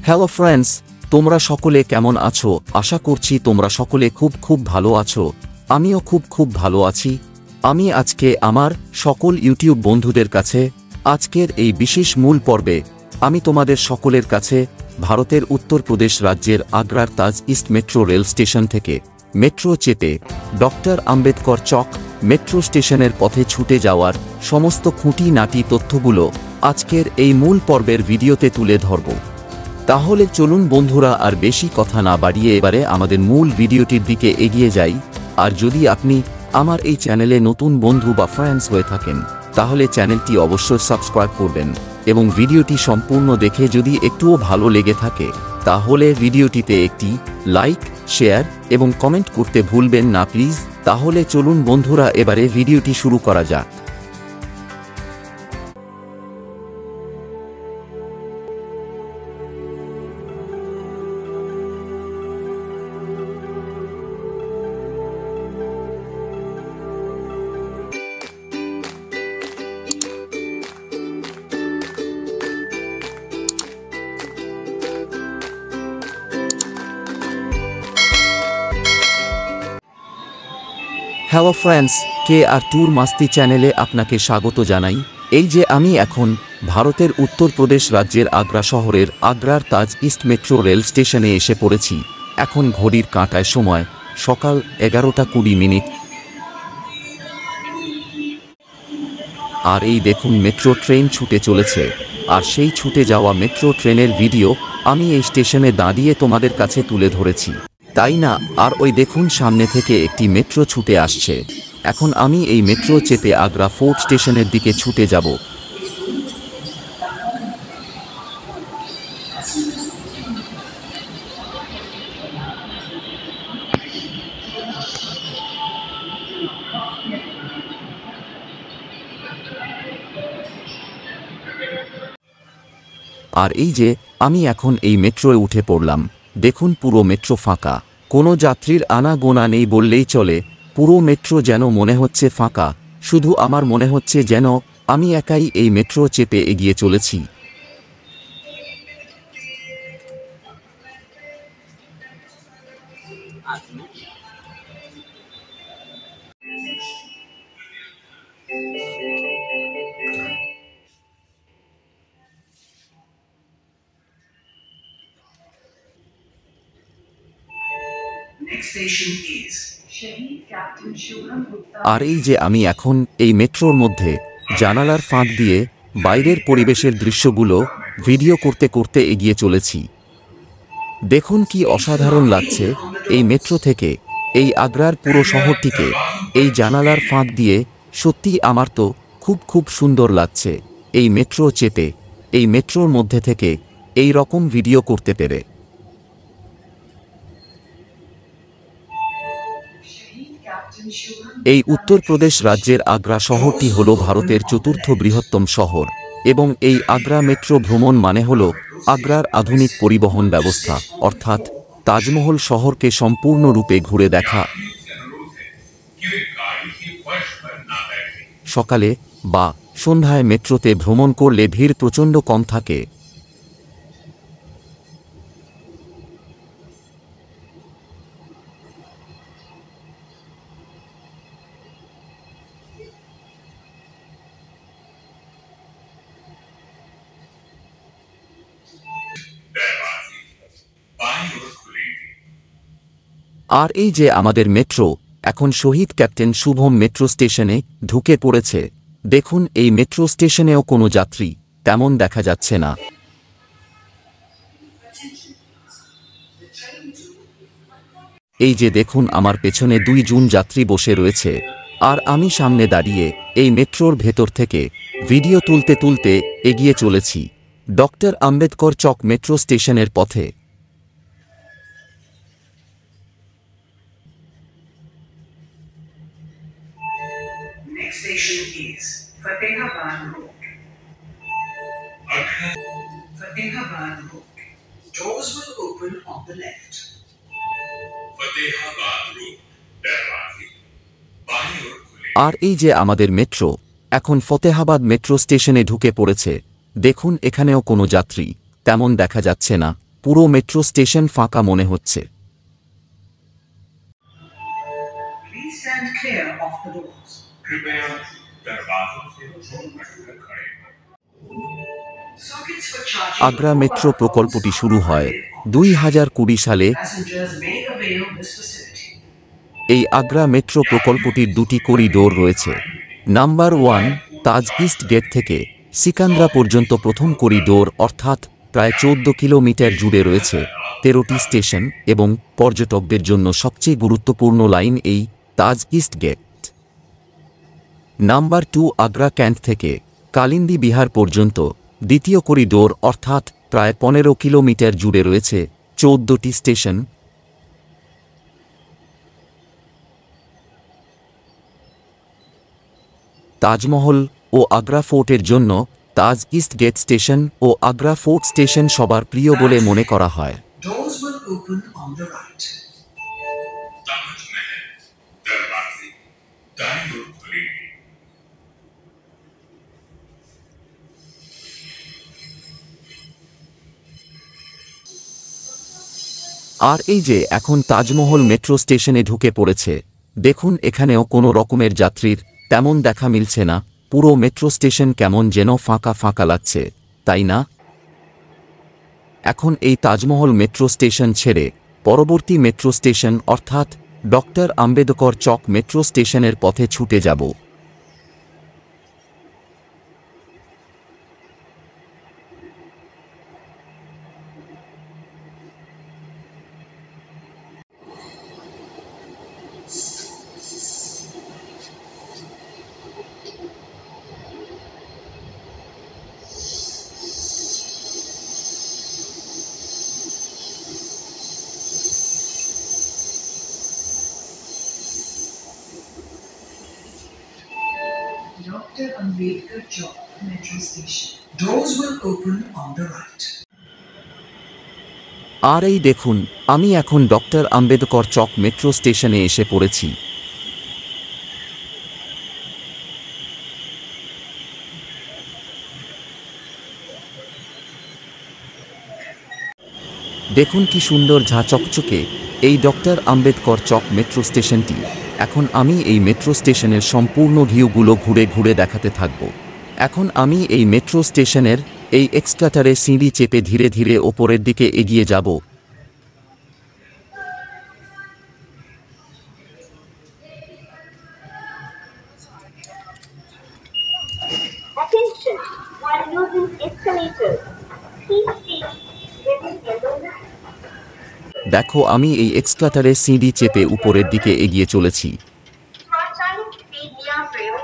Hello friends, তোমরা সকলে কেমন আছো? আশা করছি তোমরা সকলে খুব ভালো আছো। আমিও খুব ভালো আছি। আমি আজকে আমার সকল ইউটিউব বন্ধুদের কাছে আজকের এই বিশেষ মূল পর্বে আমি তোমাদের সকলের কাছে ভারতের উত্তরপ্রদেশ রাজ্যের আগ্রার তাজ ইস্ট মেট্রো রেল স্টেশন থেকে মেট্রো চেপে ডক্টর আম্বেদকর চক মেট্রো স্টেশনের পথে ছুটে যাওয়ার সমস্ত খুঁটিনাটি তথ্যগুলো আজকের এই মূল পর্বের ভিডিওতে তুলে ধরব। তাহলে চলুন বন্ধুরা, আর বেশি কথা না বাড়িয়ে এবারে আমাদের মূল ভিডিওটির দিকে এগিয়ে যাই। আর যদি আপনি আমার এই চ্যানেলে নতুন বন্ধু বা ফ্রেন্ডস হয়ে থাকেন তাহলে চ্যানেলটি অবশ্যই সাবস্ক্রাইব করবেন এবং ভিডিওটি সম্পূর্ণ দেখে যদি একটুও ভালো লেগে থাকে তাহলে ভিডিওটিতে একটি লাইক, শেয়ার এবং কমেন্ট করতে ভুলবেন না প্লিজ। তাহলে চলুন বন্ধুরা, এবারে ভিডিওটি শুরু করা যাক। হ্যালো ফ্রেন্ডস, কে আর ট্যুর মাস্তি চ্যানেলে আপনাকে স্বাগত জানাই। এই যে আমি এখন ভারতের উত্তরপ্রদেশ রাজ্যের আগ্রা শহরের আগ্রার তাজ ইস্ট মেট্রো রেল স্টেশনে এসে পড়েছি। এখন ঘড়ির কাঁটায় সময় সকাল 11:20। আর এই দেখুন মেট্রো ট্রেন ছুটে চলেছে। আর সেই ছুটে যাওয়া মেট্রো ট্রেনের ভিডিও আমি এই স্টেশনে দাঁড়িয়ে তোমাদের কাছে তুলে ধরেছি, তাই না? আর ওই দেখুন সামনে থেকে একটি মেট্রো ছুটে আসছে। এখন আমি এই মেট্রো চেপে আগ্রা ফোর্ট স্টেশনের দিকে ছুটে যাব। আর এই যে আমি এখন এই মেট্রোয় উঠে পড়লাম। দেখুন পুরো মেট্রো ফাঁকা, কোনো যাত্রীর আনাগোনা নেই বললেই চলে। পুরো মেট্রো যেন মনে হচ্ছে ফাঁকা, শুধু আমার মনে হচ্ছে যেন আমি একাই এই মেট্রো চেপে এগিয়ে চলেছি। আর এই যে আমি এখন এই মেট্রোর মধ্যে জানালার ফাঁক দিয়ে বাইরের পরিবেশের দৃশ্যগুলো ভিডিও করতে করতে এগিয়ে চলেছি। দেখুন কি অসাধারণ লাগছে এই মেট্রো থেকে এই আগ্রার পুরো শহরটিকে এই জানালার ফাঁক দিয়ে। সত্যি আমার তো খুব সুন্দর লাগছে এই মেট্রো চেপে এই মেট্রোর মধ্যে থেকে এই রকম ভিডিও করতে পেরে। এই উত্তরপ্রদেশ রাজ্যের আগ্রা শহরটি হল ভারতের চতুর্থ বৃহত্তম শহর এবং এই আগ্রা মেট্রো ভ্রমণ মানে হল আগ্রার আধুনিক পরিবহন ব্যবস্থা, অর্থাৎ তাজমহল শহরকে সম্পূর্ণরূপে ঘুরে দেখা। সকালে বা সন্ধ্যায় মেট্রোতে ভ্রমণ করলে ভিড় প্রচণ্ড কম থাকে। আর এই যে আমাদের মেট্রো এখন শহীদ ক্যাপ্টেন শুভম মেট্রো স্টেশনে ঢুকে পড়েছে। দেখুন এই মেট্রো স্টেশনেও কোনো যাত্রী তেমন দেখা যাচ্ছে না। এই যে দেখুন আমার পেছনে 2 জন যাত্রী বসে রয়েছে আর আমি সামনে দাঁড়িয়ে এই মেট্রোর ভেতর থেকে ভিডিও তুলতে তুলতে এগিয়ে চলেছি ডক্টর আম্বেদকর চক মেট্রো স্টেশনের পথে। Station is Fatehabad Road. Fatehabad Road. Doors will open on the left. Fatehabad Road. Darwaze. Bayi or khule. আর এই যে আমাদের মেট্রো এখন ফতেহাবাদ মেট্রো স্টেশনে ঢুকে পড়েছে। দেখুন এখানেও কোনো যাত্রী তেমন দেখা যাচ্ছে না। পুরো মেট্রো স্টেশন ফাঁকা মনে হচ্ছে। Please stand clear of the doors. कृपया दरवाजों से दूर हटकर खड़े हों। Sockets for charging Agra mobile metro phones প্রকল্পটি are শুরু হয় provided on the 2020 সালে। Passengers may avail this facility. এই আগ্রা মেট্রো প্রকল্পটির দুটি করিডোর রয়েছে। নাম্বার 1 তাজ ইস্ট গেট থেকে সিকান্দ্রা পর্যন্ত প্রথম করিডোর, অর্থাৎ প্রায় 14 কিলোমিটার জুড়ে রয়েছে 13টি স্টেশন এবং পর্যটকদের জন্য সবচেয়ে গুরুত্বপূর্ণ লাইন এই Taj east gate. Number 2 Agra cantt থেকে কালিন্দী বিহার পর্যন্ত দ্বিতীয় করিডোর, অর্থাৎ প্রায় 15 কিলোমিটার জুড়ে রয়েছে 14টি স্টেশন। তাজমহল ও আগ্রা ফোর্টের জন্য তাজ ইস্ট গেট স্টেশন ও আগ্রা ফোর্ট স্টেশন সবার প্রিয় বলে মনে করা হয়। Doors will open on the right. Taj Mahal दरवाजे दाईं ओर खुलेंगे। আর এই যে এখন তাজমহল মেট্রো স্টেশনে ঢুকে পড়েছে। দেখুন এখানেও কোনো রকমের যাত্রীর তেমন দেখা মিলছে না। পুরো মেট্রো স্টেশন কেমন যেন ফাঁকা ফাঁকা লাগছে, তাই না? এখন এই তাজমহল মেট্রো স্টেশন ছেড়ে পরবর্তী মেট্রো স্টেশন, অর্থাৎ ডক্টর আম্বেদকর চক মেট্রো স্টেশনের পথে ছুটে যাব। Dr. Ambedkar Chowk Metro Station. Doors will open on the right. আর এই দেখুন, আমি এখন ডক্টর আম্বেদকর চক মেট্রো স্টেশনে এসে পড়েছি। দেখুন কি সুন্দর ঝা চকচকে এই ডক্টর আম্বেদকর চক মেট্রো স্টেশনটি। এখন আমি এই মেট্রো স্টেশনের সম্পূর্ণ ভিউগুলো ঘুরে ঘুরে দেখাতে থাকব। এখন আমি এই মেট্রো স্টেশনের এই এক্সকাটারে সিঁড়ি চেপে ধীরে ধীরে ওপরের দিকে এগিয়ে যাব। Attention! While using escalators, please see within yellow line. দেখো আমি এই এক্সকাটারে সিঁড়ি চেপে উপরের দিকে এগিয়ে চলেছি। For silent speed near rail.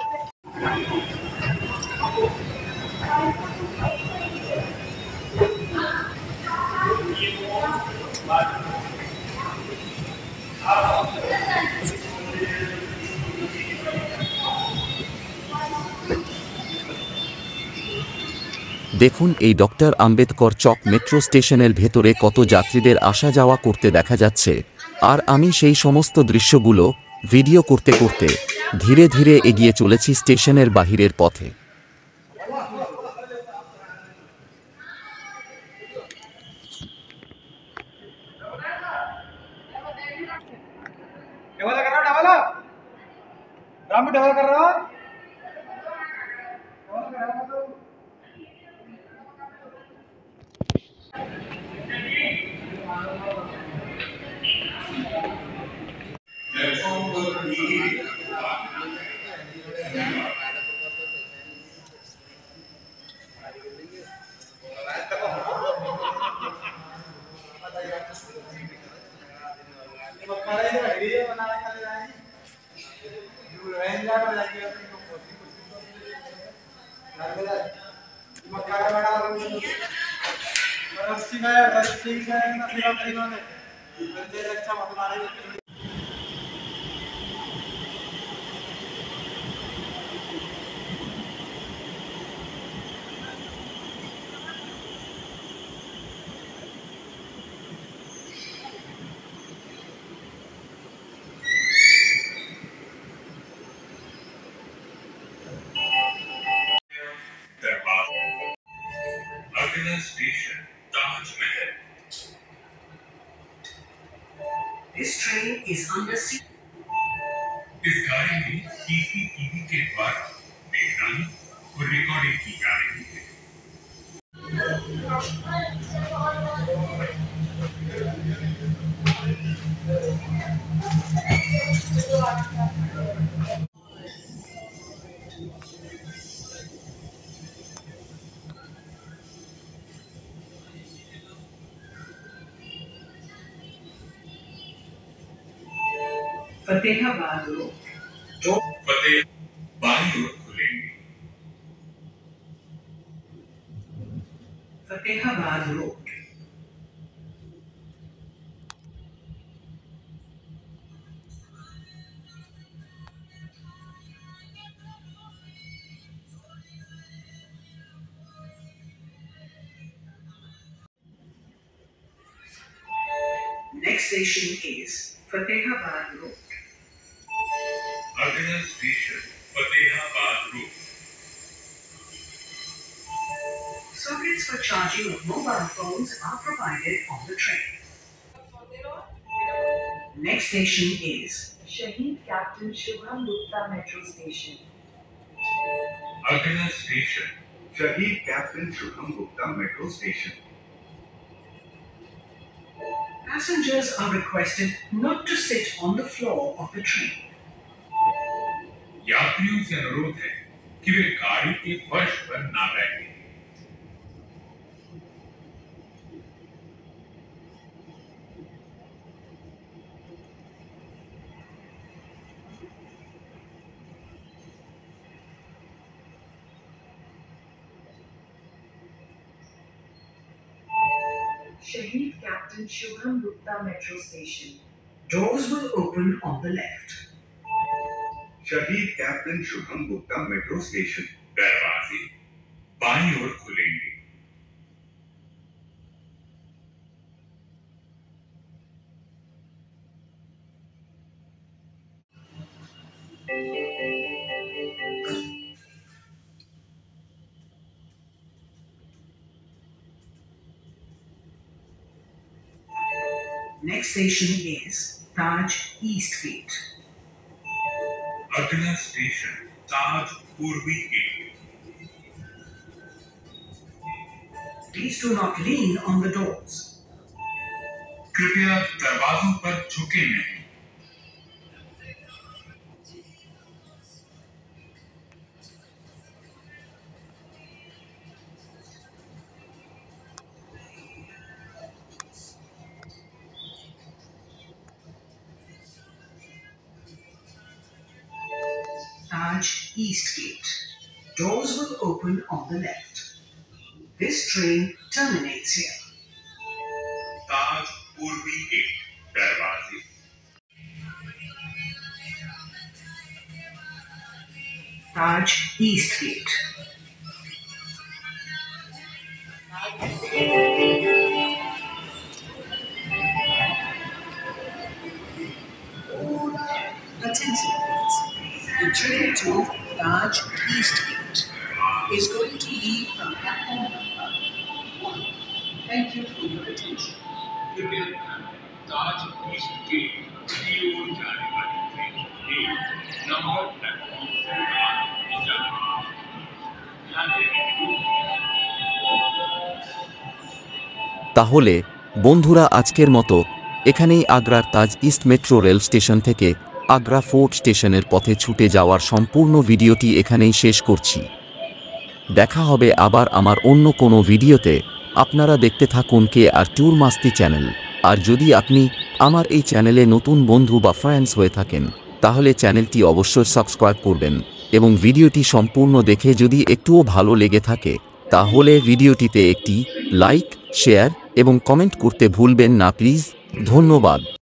দেখুন এই ডক্টর আম্বেদকর চক মেট্রো স্টেশনের ভেতরে কত যাত্রীদের আসা যাওয়া করতে দেখা যাচ্ছে। আর আমি সেই সমস্ত দৃশ্যগুলো ভিডিও করতে করতে ধীরে ধীরে এগিয়ে চলেছি স্টেশনের বাহিরের পথে। डबल कर रहा डबल राम भी डबल कर रहा प्लेटफॉर्म पर नीली वीडियो बनाने के लिए आए रेंज आउट हो जाएगी अपनी को कोशिश कर मक्का का बड़ा रस्सी का ना सिर्फ इन्होंने बंदे अच्छा मत मारे दरवाजे अगला station Taj Mahal This train is under sea. इस गाड़ी में सीसीटीवी के द्वारा निगरानी और रिकॉर्डिंग की जा रही है। Fatehhabad Road. फतेह बाईं ओर खुलेंगे। Fatehhabad Road. Next station is Fatehhabad Road. अगला station Fatehabad road. Sockets for charging of mobile phones are provided on the train. Next station is Shaheed Captain Shubham Gupta Metro Station. अगला station शहीद captain Shubham Gupta metro station. Passengers are requested not to sit on the floor of the train. यात्रियों से अनुरोध है कि वे गाड़ी के फर्श पर ना बैठें। Shaheed Captain Shubham Gupta Metro Station. Doors will open on the left. शहीद captain Shubham Gupta metro station. दरवाजे बाईं ओर खुलेंगे। Next station is Taj East Gate. अगला स्टेशन ताज पूर्वी gate. Please do not lean on the doors. कृपया दरवाजों पर झुके नहीं। Taj East Gate. Doors will open on the left. This train terminates here. ताज पूर्वी गेट। दरवाजे Taj East Gate. Attention please. The train to Taj East Gate is going to leave from platform number 1. Thank you for your attention. कृपया ताज east gate की ओर जाने वाली train एक number platform से आने जा रही है। ध्यान देने के लिए তাহলে বন্ধুরা আজকের মতো এখানেই আগ্রার তাজ ইস্ট মেট্রো রেল স্টেশন থেকে আগ্রা ফোর্ট স্টেশনের পথে ছুটে যাওয়ার সম্পূর্ণ ভিডিওটি এখানেই শেষ করছি। দেখা হবে আবার আমার অন্য কোনো ভিডিওতে। আপনারা দেখতে থাকুন কে আর ট্যুর মাস্তি চ্যানেল। আর যদি আপনি আমার এই চ্যানেলে নতুন বন্ধু বা ফ্রেন্ডস হয়ে থাকেন তাহলে চ্যানেলটি অবশ্যই সাবস্ক্রাইব করবেন এবং ভিডিওটি সম্পূর্ণ দেখে যদি একটুও ভালো লেগে থাকে তাহলে ভিডিওটিতে একটি লাইক, শেয়ার এবং কমেন্ট করতে ভুলবেন না প্লিজ। ধন্যবাদ।